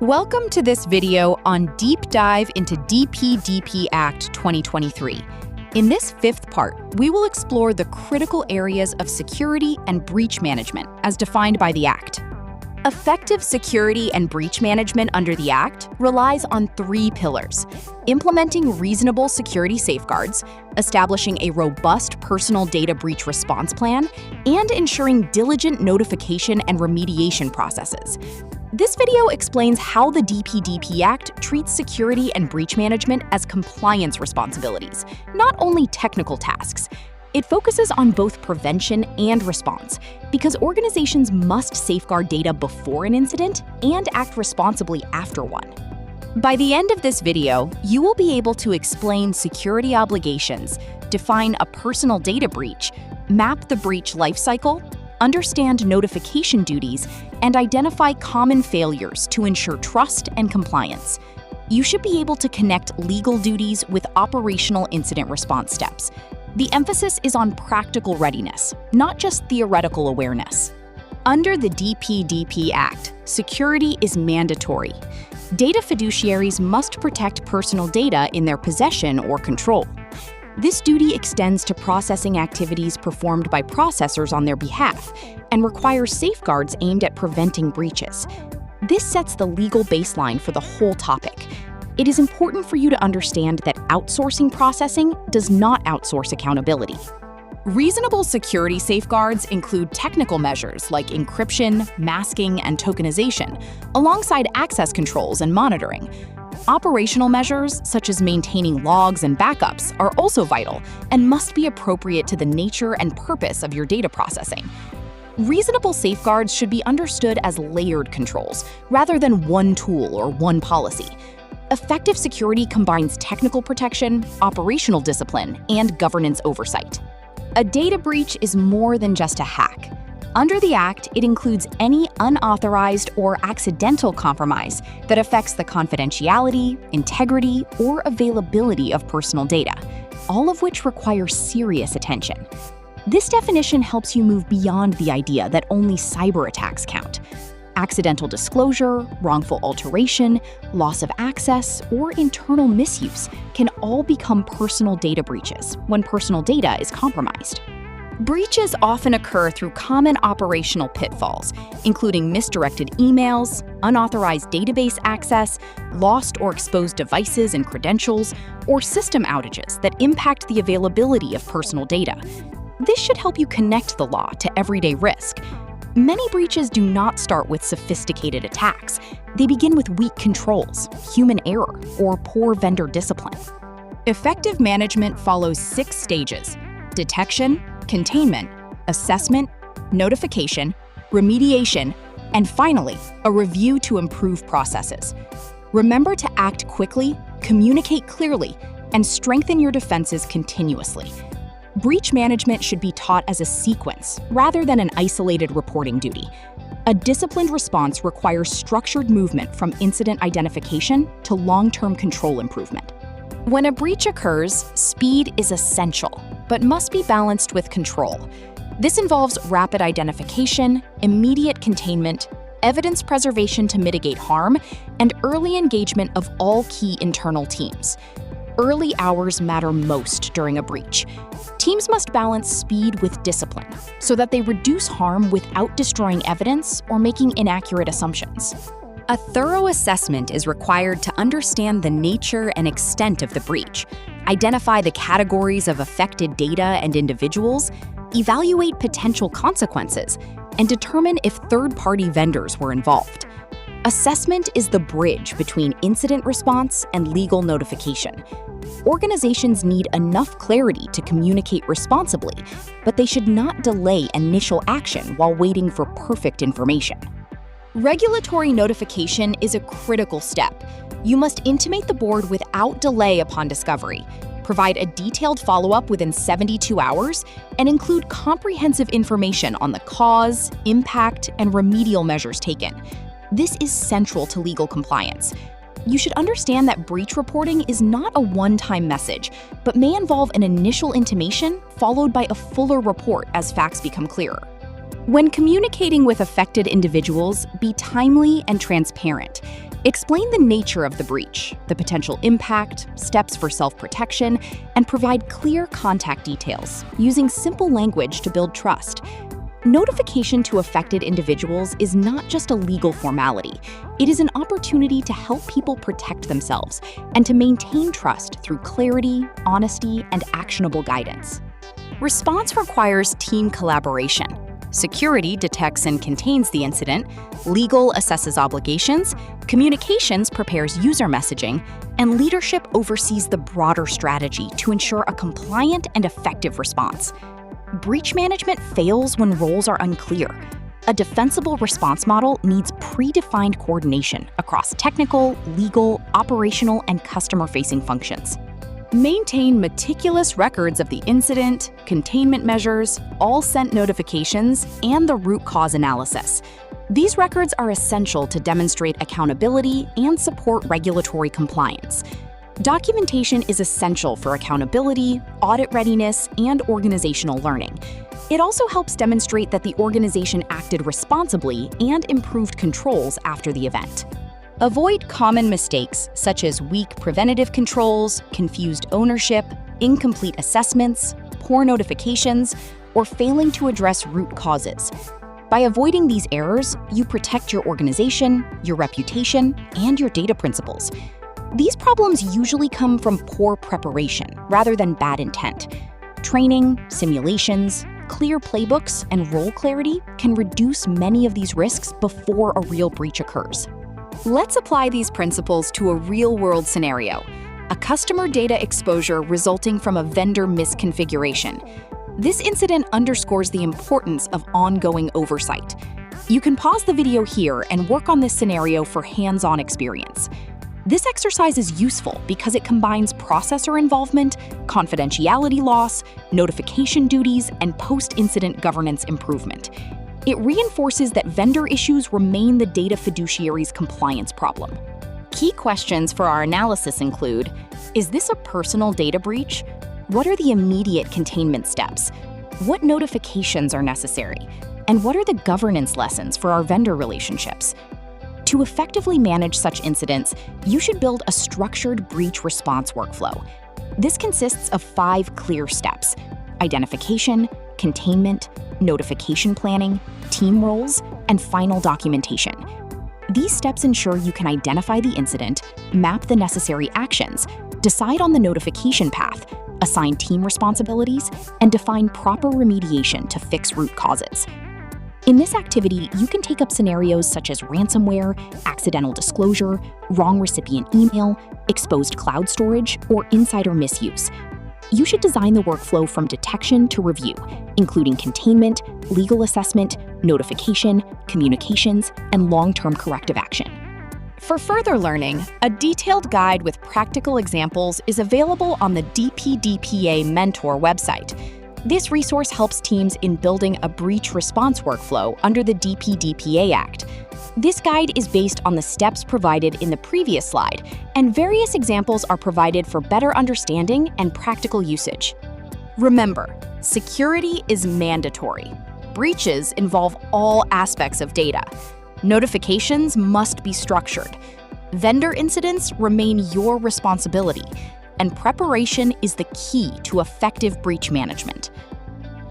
Welcome to this video on Deep Dive into DPDP Act 2023. In this fifth part, we will explore the critical areas of security and breach management as defined by the Act. Effective security and breach management under the Act relies on three pillars: implementing reasonable security safeguards, establishing a robust personal data breach response plan, and ensuring diligent notification and remediation processes. This video explains how the DPDP Act treats security and breach management as compliance responsibilities, not only technical tasks. It focuses on both prevention and response, because organizations must safeguard data before an incident and act responsibly after one. By the end of this video, you will be able to explain security obligations, define a personal data breach, map the breach lifecycle, understand notification duties, and identify common failures to ensure trust and compliance. You should be able to connect legal duties with operational incident response steps. The emphasis is on practical readiness, not just theoretical awareness. Under the DPDP Act, security is mandatory. Data fiduciaries must protect personal data in their possession or control. This duty extends to processing activities performed by processors on their behalf and requires safeguards aimed at preventing breaches. This sets the legal baseline for the whole topic. It is important for you to understand that outsourcing processing does not outsource accountability. Reasonable security safeguards include technical measures like encryption, masking, and tokenization, alongside access controls and monitoring. Operational measures, such as maintaining logs and backups, are also vital and must be appropriate to the nature and purpose of your data processing. Reasonable safeguards should be understood as layered controls, rather than one tool or one policy. Effective security combines technical protection, operational discipline, and governance oversight. A data breach is more than just a hack. Under the Act, it includes any unauthorized or accidental compromise that affects the confidentiality, integrity, or availability of personal data, all of which require serious attention. This definition helps you move beyond the idea that only cyber attacks count. Accidental disclosure, wrongful alteration, loss of access, or internal misuse can all become personal data breaches when personal data is compromised. Breaches often occur through common operational pitfalls, including misdirected emails, unauthorized database access, lost or exposed devices and credentials, or system outages that impact the availability of personal data. This should help you connect the law to everyday risk. Many breaches do not start with sophisticated attacks. They begin with weak controls, human error, or poor vendor discipline. Effective management follows 6 stages: detection, containment, assessment, notification, remediation, and finally, a review to improve processes. Remember to act quickly, communicate clearly, and strengthen your defenses continuously. Breach management should be taught as a sequence rather than an isolated reporting duty. A disciplined response requires structured movement from incident identification to long-term control improvement. When a breach occurs, speed is essential, but must be balanced with control. This involves rapid identification, immediate containment, evidence preservation to mitigate harm, and early engagement of all key internal teams. Early hours matter most during a breach. Teams must balance speed with discipline so that they reduce harm without destroying evidence or making inaccurate assumptions. A thorough assessment is required to understand the nature and extent of the breach, identify the categories of affected data and individuals, evaluate potential consequences, and determine if third-party vendors were involved. Assessment is the bridge between incident response and legal notification. Organizations need enough clarity to communicate responsibly, but they should not delay initial action while waiting for perfect information. Regulatory notification is a critical step. You must intimate the board without delay upon discovery, provide a detailed follow-up within 72 hours, and include comprehensive information on the cause, impact, and remedial measures taken. This is central to legal compliance. You should understand that breach reporting is not a one-time message, but may involve an initial intimation followed by a fuller report as facts become clearer. When communicating with affected individuals, be timely and transparent. Explain the nature of the breach, the potential impact, steps for self-protection, and provide clear contact details, using simple language to build trust. Notification to affected individuals is not just a legal formality. It is an opportunity to help people protect themselves and to maintain trust through clarity, honesty, and actionable guidance. Response requires team collaboration. Security detects and contains the incident, legal assesses obligations, communications prepares user messaging, and leadership oversees the broader strategy to ensure a compliant and effective response. Breach management fails when roles are unclear. A defensible response model needs predefined coordination across technical, legal, operational, and customer-facing functions. Maintain meticulous records of the incident, containment measures, all sent notifications, and the root cause analysis. These records are essential to demonstrate accountability and support regulatory compliance. Documentation is essential for accountability, audit readiness, and organizational learning. It also helps demonstrate that the organization acted responsibly and improved controls after the event. Avoid common mistakes such as weak preventative controls, confused ownership, incomplete assessments, poor notifications, or failing to address root causes. By avoiding these errors, you protect your organization, your reputation, and your data principles. These problems usually come from poor preparation rather than bad intent. Training, simulations, clear playbooks, and role clarity can reduce many of these risks before a real breach occurs. Let's apply these principles to a real-world scenario: a customer data exposure resulting from a vendor misconfiguration. This incident underscores the importance of ongoing oversight. You can pause the video here and work on this scenario for hands-on experience. This exercise is useful because it combines processor involvement, confidentiality loss, notification duties, and post-incident governance improvement. It reinforces that vendor issues remain the data fiduciary's compliance problem. Key questions for our analysis include: is this a personal data breach? What are the immediate containment steps? What notifications are necessary? And what are the governance lessons for our vendor relationships? To effectively manage such incidents, you should build a structured breach response workflow. This consists of 5 clear steps: identification, containment, notification planning, team roles, and final documentation. These steps ensure you can identify the incident, map the necessary actions, decide on the notification path, assign team responsibilities, and define proper remediation to fix root causes. In this activity, you can take up scenarios such as ransomware, accidental disclosure, wrong recipient email, exposed cloud storage, or insider misuse. You should design the workflow from detection to review, including containment, legal assessment, notification, communications, and long-term corrective action. For further learning, a detailed guide with practical examples is available on the DPDPA Mentor website. This resource helps teams in building a breach response workflow under the DPDPA Act. This guide is based on the steps provided in the previous slide, and various examples are provided for better understanding and practical usage. Remember, security is mandatory. Breaches involve all aspects of data. Notifications must be structured. Vendor incidents remain your responsibility, and preparation is the key to effective breach management.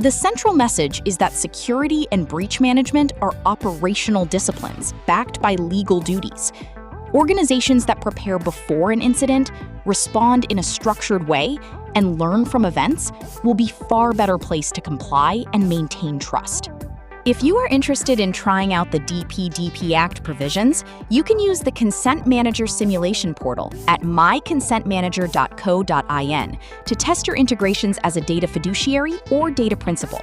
The central message is that security and breach management are operational disciplines backed by legal duties. Organizations that prepare before an incident, respond in a structured way, and learn from events will be far better placed to comply and maintain trust. If you are interested in trying out the DPDP Act provisions, you can use the Consent Manager Simulation portal at myconsentmanager.co.in to test your integrations as a data fiduciary or data principal.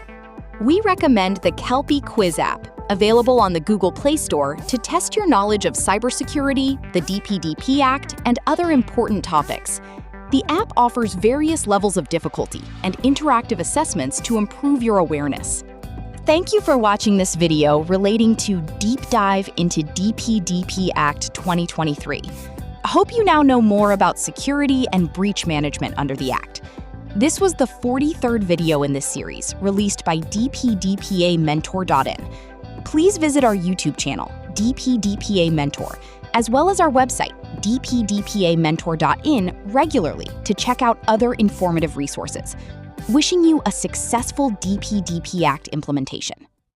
We recommend the Kelpie Quiz app, available on the Google Play Store, to test your knowledge of cybersecurity, the DPDP Act, and other important topics. The app offers various levels of difficulty and interactive assessments to improve your awareness. Thank you for watching this video relating to Deep Dive into DPDP Act 2023. I hope you now know more about security and breach management under the Act. This was the 43rd video in this series, released by DPDPA Mentor.in. Please visit our YouTube channel, DPDPA Mentor, as well as our website, dpdpamentor.in, regularly to check out other informative resources. Wishing you a successful DPDP Act implementation.